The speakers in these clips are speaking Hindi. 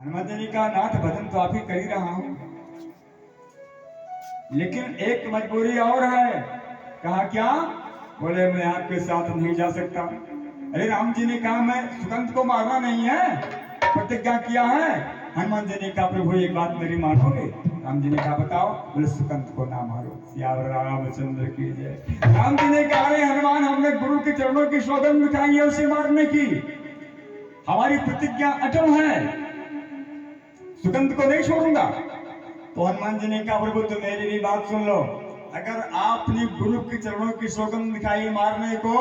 हनुमान जी ने कहा नाथ भजन तो आप ही कर ही रहा हूं, लेकिन एक मजबूरी और है। कहा क्या? बोले मैं आपके साथ नहीं जा सकता। अरे राम जी ने कहा मैं सुगंध को मारना नहीं है, प्रतिज्ञा किया है। हनुमान जी ने कहा प्रभु एक बात मेरी मानोगे? राम जी ने कहा बताओ। बोले सुगंध को ना मारो। सियावर रामचंद्र की जय। राम जी ने कहा अरे हनुमान हमने गुरु के चरणों की सौगंध खाई है उसे मारने की, हमारी प्रतिज्ञा अटल है, सुगंध को नहीं छोड़ूंगा। तो हनुमान जी ने कहा प्रभु तो मेरी भी बात सुन लो, अगर आपने गुरु के चरणों की सौगंध दिखाई मारने को,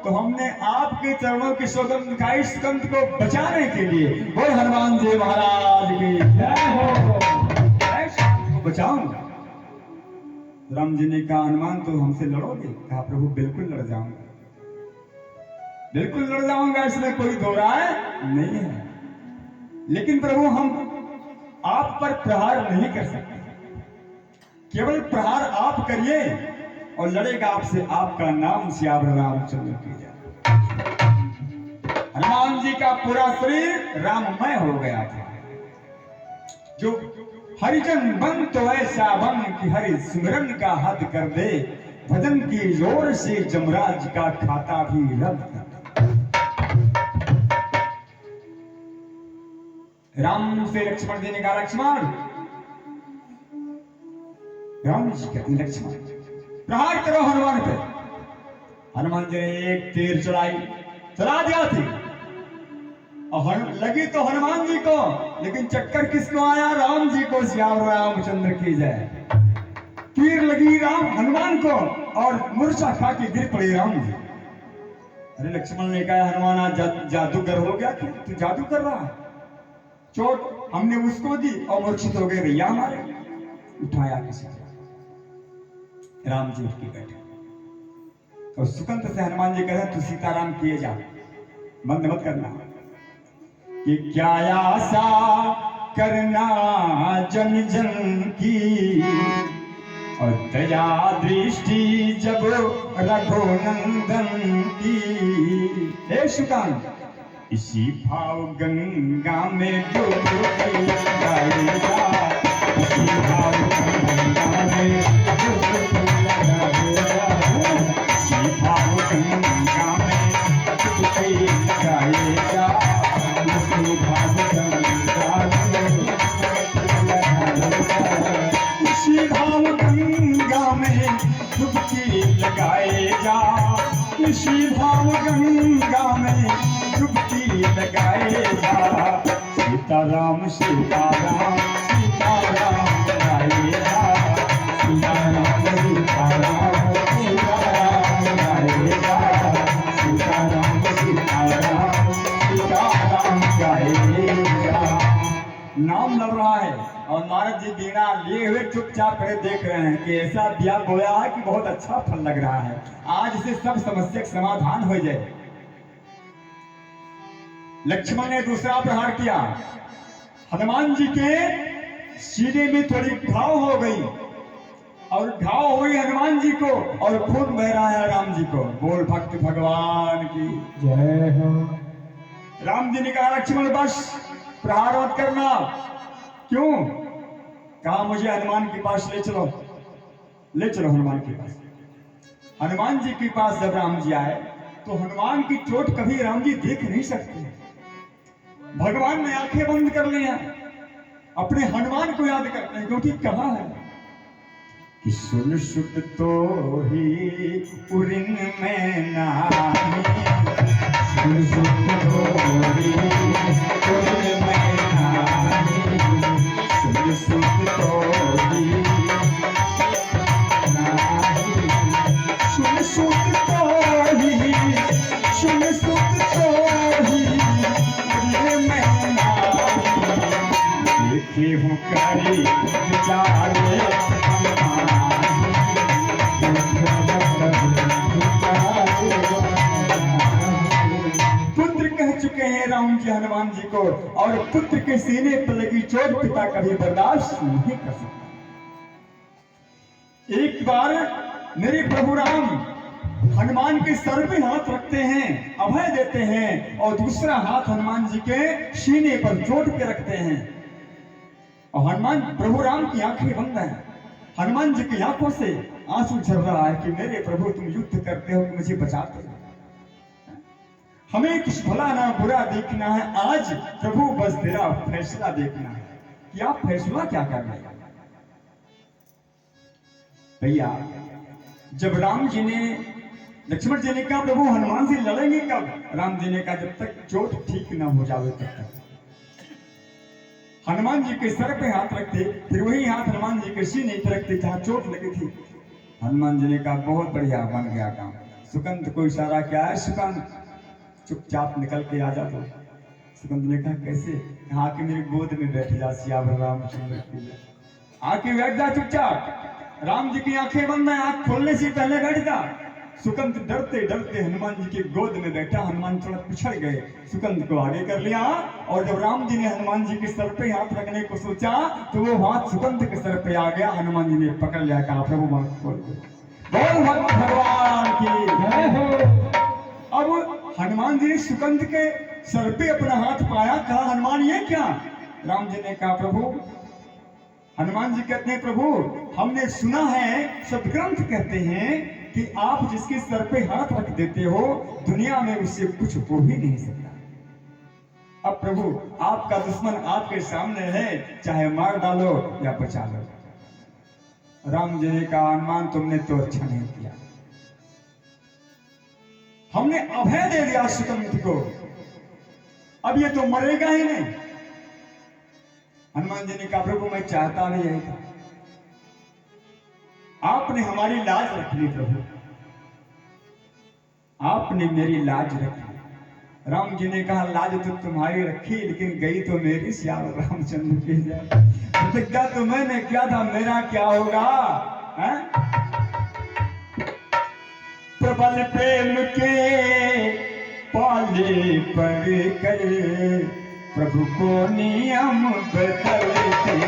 तो हमने आपके चरणों की सौगंध दिखाई सुगंध को बचाने के लिए। बोल हनुमान जी महाराज की जय हो। बचाऊंगा। राम जी ने कहा हनुमान तो हमसे लड़ोगे? कहा प्रभु बिल्कुल लड़ जाऊंगा, बिल्कुल लड़ जाऊंगा, इसमें कोई दो राय नहीं है। लेकिन प्रभु हम आप पर प्रहार नहीं कर सकते, केवल प्रहार आप करिए और लड़ेगा आपसे आपका नाम सियावर रामचंद्र की जय। हनुमान जी का पूरा शरीर राममय हो गया था। जो हरिजन बन तो ऐसा बन कि हरि सिमरन का हद कर दे, भजन की जोर से जमराज का खाता भी रद्द कर दे। राम से लक्ष्मण जी ने कहा लक्ष्मण, राम जी कहते लक्ष्मण प्रहार करो हनुमान पे। हनुमान जी ने एक तीर चला दिया थी और लगी तो हनुमान जी को, लेकिन चक्कर किसको आया? राम जी को। सियावर रामचंद्र की जय। तीर लगी राम हनुमान को और मूर्छा खा के गिर पड़े राम जी। अरे लक्ष्मण ने कहा हनुमान आज जादूगर हो गया, क्या तू जादू कर रहा है? चोट हमने उसको दी और मूर्छित हो गए भैया हमारे। उठाया किसी ने, राम जी उठ के बैठे और सुकंत से हनुमान जी कहे तू सीताराम किए जा, बंद मत करना कि क्या आशा करना जन जन की, और दया दृष्टि जब रघुनंदन की। हे सुकांत इसी भाव गंगा में डूबकी लगाएगा, इसी भाव गंगा में डुबकी लगाएगा, इसी भाव गंगा में डुबकी लगाएगा, इसी भाव गंगा में इसी भाव गंगा में डुबकी लगाएगा, इसी भाव गंगा में डुबकी लगाएगा। सीताराम सीताराम सीताराम गाएगा, सीताराम सीताराम सीताराम गाएगा, सीताराम सीताराम सीताराम गाएगा। नाम लग रहा है और नारद जी बीना लिए हुए चुपचाप खड़े देख रहे हैं कि ऐसा दिया बोया है कि बहुत अच्छा फल लग रहा है, आज इसे सब समस्या का समाधान हो जाए। लक्ष्मण ने दूसरा प्रहार किया, हनुमान जी के सीने में थोड़ी घाव हो गई और घाव हुई हनुमान जी को और खून बह रहा है राम जी को। बोल भक्त भगवान की जय हो। राम जी ने कहा लक्ष्मण बस प्रहार मत करना। क्यों? कहा मुझे हनुमान के पास ले चलो, ले चलो हनुमान के पास। हनुमान जी के पास जब राम जी आए तो हनुमान की चोट कभी राम जी देख नहीं सकते। भगवान ने आंखें बंद कर लिया, अपने हनुमान को याद करते हैं, क्योंकि कहा है कि सुन सुत तो ही उरिन में नाही, सुन सुत तो ही उरिन में नाही, सुन सुत तो ही नाही, सुन सुत तो ही, सुन सुत तो ही उरिन में नाही, देखे हूँ करी विचारे पुत्र कह चुके हैं राम जी हनुमान जी को, और पुत्र के सीने पर लगी चोट पिता कभी बर्दाश्त नहीं कर सकता। एक बार मेरे प्रभु राम हनुमान के सर पे हाथ रखते हैं, अभय देते हैं, और दूसरा हाथ हनुमान जी के सीने पर जोड़ के रखते हैं। और हनुमान प्रभु राम की आंखें बंद हैं। हनुमान जी की आंखों से आंसू झर रहा है कि मेरे प्रभु तुम युद्ध करते हो कि मुझे बचाते हो। हमें कुछ भला ना बुरा देखना है, आज प्रभु बस तेरा फैसला देखना है कि आप फैसला क्या कर रहे हैं। भैया जब राम जी ने लक्ष्मण जी ने कहा प्रभु हनुमान से लड़ेंगे कब, राम जी ने कहा जब तक चोट ठीक ना हो जावे तब तक। हनुमान जी के सर पे हाथ रखते, फिर वही हाथ हनुमान जी के सीने पे रखते जहां चोट लगी थी। हनुमान जी ने कहा बहुत बढ़िया बन गया काम। सुकंद को इशारा किया है, सुकंद चुपचाप निकल के आ जा। तो सुकंद ने कहा कैसे, आके मेरी गोद में बैठ जा सियावर रामचंद्र की, आके बैठ जा चुपचाप। राम जी की आंखें बंद है, आंख खोलने से पहले बैठ जा। सुकंद डरते डरते हनुमान जी की गोद में बैठा। हनुमान थोड़ा पिछड़ गए, सुकंद को आगे कर लिया, और जब राम जी ने हनुमान जी के सर पे हाथ रखने को सोचा तो वो हाथ सुकंद के सर पे आ गया। हनुमान जी ने पकड़ लिया, कहा प्रभु मान खोल दो, बोल भगवान की जय हो। अब हनुमान जी ने सुकंद के सर पे अपना हाथ पाया, कहा हनुमान ये क्या। राम जी ने कहा प्रभु, हनुमान जी कहते हैं प्रभु हमने सुना है, सदग्रंथ कहते हैं कि आप जिसके सर पे हाथ रख देते हो दुनिया में उससे कुछ हो ही नहीं सकता। अब प्रभु आपका दुश्मन आपके सामने है, चाहे मार डालो या बचा लो। राम जी ने कहा हनुमान तुमने तो अच्छा नहीं किया, हमने अभय दे दिया सुकंद को, अब ये तो मरेगा ही नहीं। हनुमान जी ने कहा प्रभु मैं चाहता भी यही था, आपने हमारी लाज रख ली प्रभु, आपने मेरी लाज रखी। राम जी ने कहा लाज तो तुम्हारी रखी, लेकिन गई तो मेरी सियावर रामचंद्र की जाए। प्रतिज्ञा तो मैंने किया था, मेरा क्या होगा। प्रबल प्रेम के पाले पड़ कर प्रभु को नियम बदलते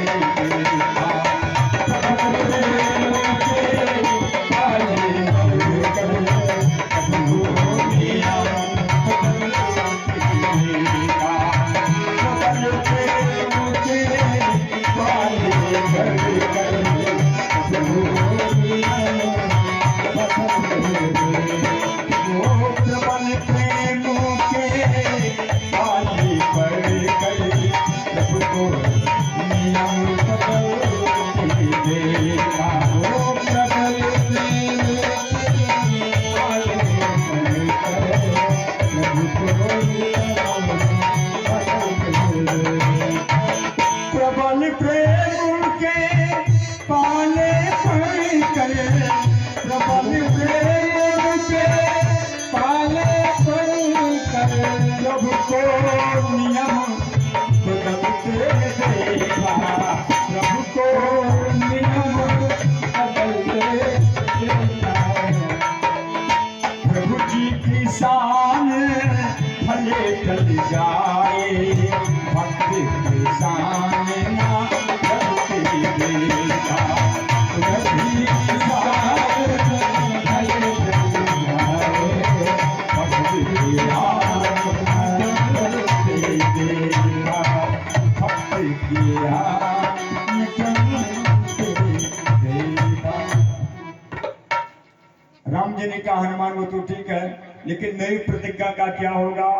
राम जी ने कहा हनुमान वो तो ठीक है, लेकिन मेरी प्रतिज्ञा का क्या होगा।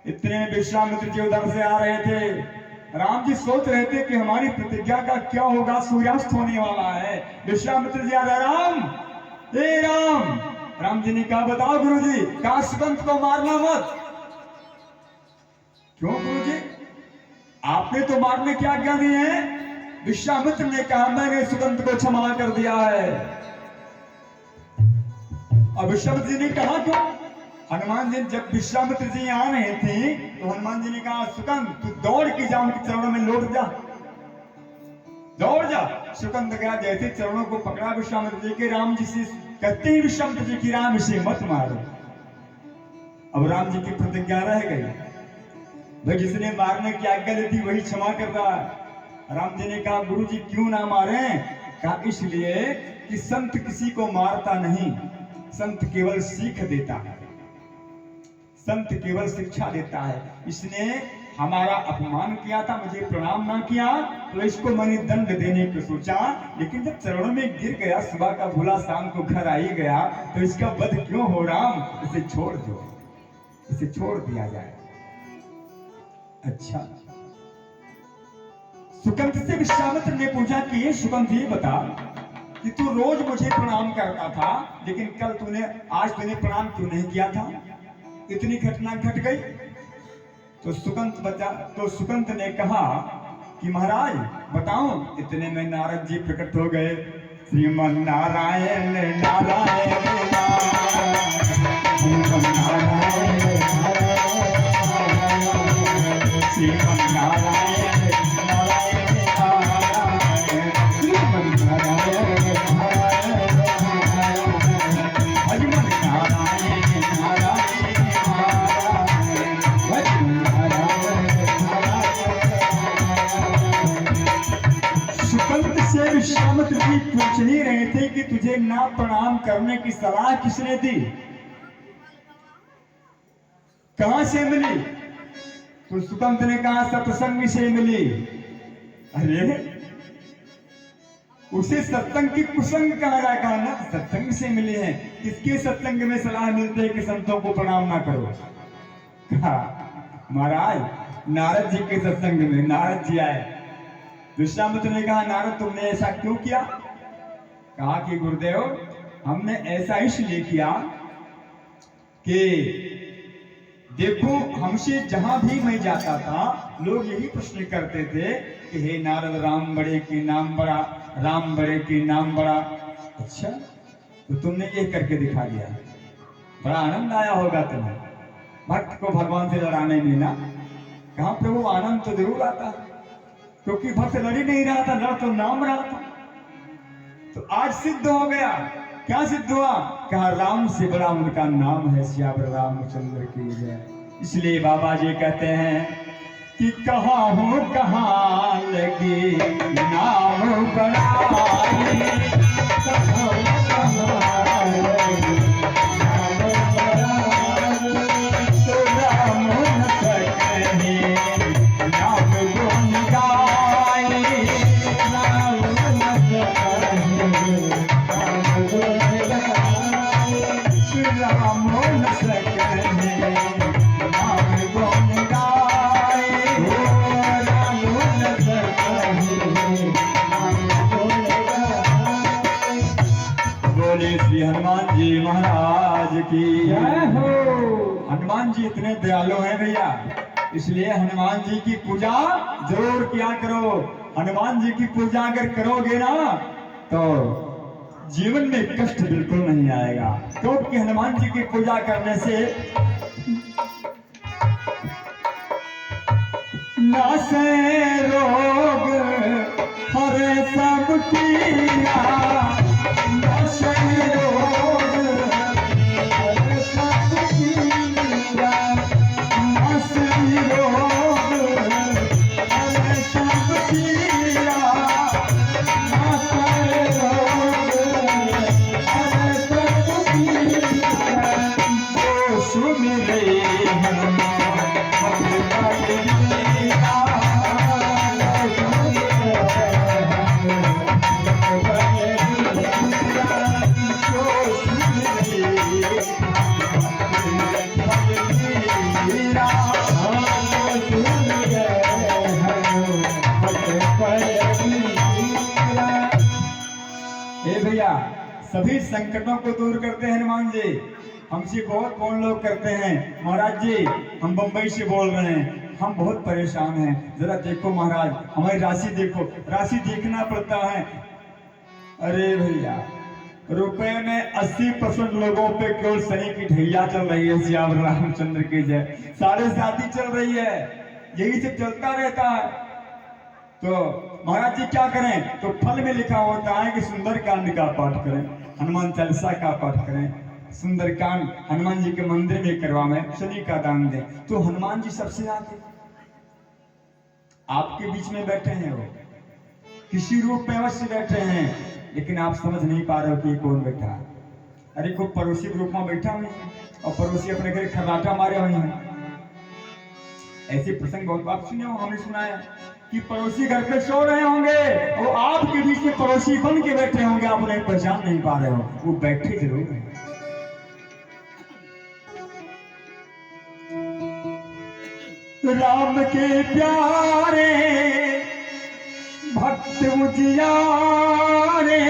इतने विश्वामित्र जी उधर से आ रहे थे, राम जी सोच रहे थे कि हमारी प्रतिज्ञा का क्या होगा, सूर्यास्त होने वाला है। विश्वामित्र जी आ रहे, राम हे राम। राम जी ने कहा बताओ गुरु जी, कहा सुकंद को मारना मत। क्यों गुरु जी, आपने तो मारने की आज्ञा दी है। विश्वामित्र ने कहा मैंने सुकंद को क्षमा कर दिया है। अब विश्वामित्र जी ने कहा क्यों। हनुमान जी जब विश्वामित्र जी आ रहे थे तो हनुमान जी ने कहा सुकंद तू दौड़ के जा उनके चरणों में लौट जा, दौड़ जा। सुकंद गया, जैसे चरणों को पकड़ा विश्वामित्र जी के, राम जी से कहते ही विश्वामित्र जी की राम इसे मत मारो। अब राम जी की प्रतिज्ञा रह गई, भाई जिसने मारने की आज्ञा दी थी वही क्षमा कर रहा है। राम जी ने कहा गुरु जी क्यों ना मारे। कहा इसलिए कि संत किसी को मारता नहीं, संत केवल सीख देता है, संत केवल शिक्षा देता है। इसने हमारा अपमान किया था, मुझे प्रणाम ना किया, तो इसको मैंने दंड देने को सोचा, लेकिन जब चरणों में गिर गया, सुबह का भूला शाम को घर आ ही गया, तो इसका वध क्यों हो राम, इसे छोड़ दो, इसे छोड़ दिया जाए। अच्छा, सुकंत से विश्वामित्र ने पूछा कि ये सुकंत ये बता कि तू रोज मुझे प्रणाम करता था, लेकिन कल तूने, आज तूने प्रणाम क्यों नहीं किया था, इतनी घटना घट गई। तो सुकंत ने कहा कि महाराज बताओ। इतने में नारद जी प्रकट हो गए। श्रीमन नारायण नारायण श्रीमन नारायण श्रीमन नारायण नारायण श्रीमन नारायण हरिमन नारायण नारायण सुकंत से विश्वामित्र जी पूछ ही रहे थे कि तुझे ना प्रणाम करने की सलाह किसने दी, कहां से मिली। तो सुकंत ने कहा सत्संग से मिली। अरे उसे सत्संग की कुसंग कहा जाएगा ना, सत्संग से मिली है। किसके सत्संग में सलाह मिलती है कि संतों को प्रणाम ना करो। कहा महाराज नारद जी के सत्संग में नारद जी आए। विश्वामित्र ने कहा नारद तुमने ऐसा क्यों किया। कहा कि गुरुदेव हमने ऐसा इसलिए किया कि देखो हमसे जहां भी मैं जाता था लोग यही प्रश्न करते थे कि हे नारद राम बड़े के नाम बड़ा, राम बड़े के नाम बड़ा। अच्छा तो तुमने ये करके दिखा दिया, बड़ा आनंद आया होगा तुम्हें भक्त को भगवान से लड़ाने में ना। कहा प्रभु आनंद तो जरूर आता, क्योंकि भक्त लड़ ही नहीं रहा था, लड़ तो नाम रहा था। तो आज सिद्ध हो गया। क्या सिद्ध हुआ। कहा राम से बड़ा उनका नाम है, श्याम रामचंद्र की जय। इसलिए बाबा जी कहते हैं कि कहाँ हो कहाँ लगी नाम बड़ाई, कहाँ कहाँ लगी नाम बड़ाई, तो राम न सके नाम गुण गाए, राम न सके नाम गुण गाए, राम न सके नाम गुण गाए, राम न सके नाम गुण गाए। बोले श्री हनुमान जी महाराज की जय हो। हनुमान जी इतने दयालु हैं भैया, इसलिए हनुमान जी की पूजा जरूर किया करो। हनुमान जी की पूजा अगर करोगे ना तो जीवन में कष्ट बिल्कुल नहीं आएगा, क्योंकि हनुमान जी की पूजा करने से नासे रोग हरे सब पीरा, नासे रोग हरे सब पीरा, नासे रोग हरे सब पीरा, नासे रोग हरे सब पीरा। जो सुमिरे हनुमान हनुमान भैया सभी संकटों को दूर करते हैं हनुमान जी। हमसे बहुत फोन लोग करते हैं महाराज जी हम बंबई से बोल रहे हैं, हम बहुत परेशान हैं, जरा देखो महाराज हमारी राशि देखो। राशि देखना पड़ता है। अरे भैया रुपए में 80% लोगों पे केवल शनि की ढैया चल रही है, श्याम रामचंद्र की जय। साढ़े साथी चल रही है, यही सब चलता रहता है। तो महाराज जी क्या करें, तो फल में लिखा होता है कि सुंदरकांड का पाठ करें, हनुमान चालीसा का पाठ करें, सुंदरकांड हनुमान जी के मंदिर में करवाएं, शनि का दान दें। तो हनुमान जी सबसे आगे आपके बीच में बैठे हैं, वो किसी रूप में अवश्य बैठे हैं, लेकिन आप समझ नहीं पा रहे हो कि कौन बैठा है। अरे खूब पड़ोसी के रूप में बैठा हुई है और पड़ोसी अपने घर खर्राटा मारे हुए हैं। ऐसे प्रसंग बहुत बात सुने हो, हमने सुनाया कि पड़ोसी घर पे सो रहे होंगे, वो आपके बीच में पड़ोसी बन के बैठे होंगे, आप उन्हें पहचान नहीं पा रहे हो, वो बैठे जरूर हैं। राम के प्यारे भक्त उजियारे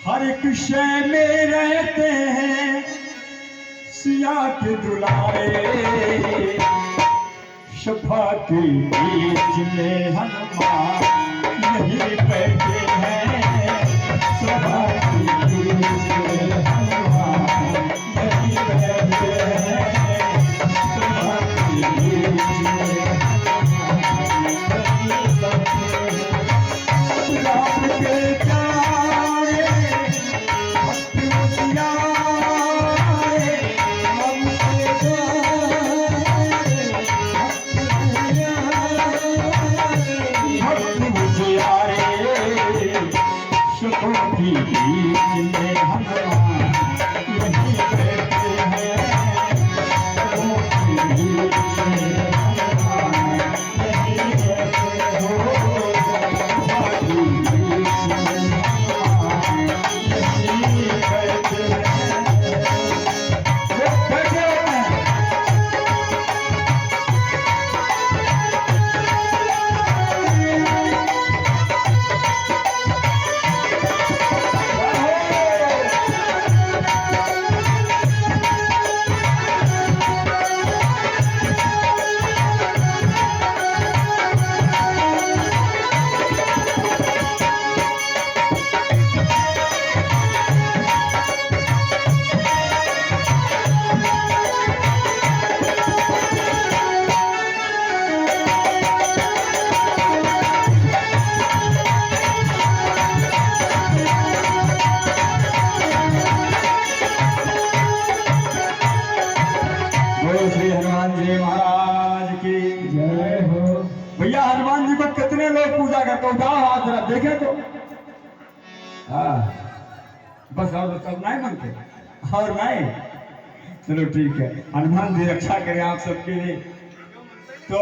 हर एक शय में रहते हैं सिया के दुलारे। सभा के बीच में हनुमान यही बैठे हैं, सभा के बीच में हनुमान यही बैठे हैं, सभा के बीच में हनुमान यही बैठे हैं। राम के प्यारे भक्त उजियारे, राम के भक्त उजियारे, सुखों की बीच में हनुमान यही बैठे हैं, सुखों की बीच में हनुमान यही बैठे हो, सुखों की बीच में हनुमान यही बैठे हैं। बैठे हैं। बोलो श्री हनुमान जी महाराज की जय हो। भैया हनुमान जी को कितने लोग पूजा करते हो? उठाओ हाथ जरा देखे तो। हाँ बस और सब नहीं बनते और नहीं। चलो ठीक है, हनुमान जी रक्षा करें आप सबके लिए। तो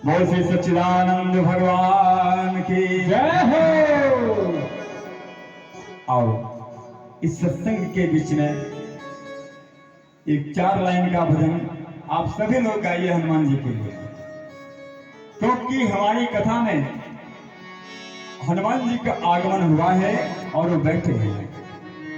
बोल श्री सच्चिदानंद भगवान की जय हो। और इस सत्संग के बीच में एक 4 लाइन का भजन आप सभी लोग गाइए हनुमान जी के लिए, क्योंकि हमारी कथा में हनुमान जी का आगमन हुआ है और वो बैठे हैं।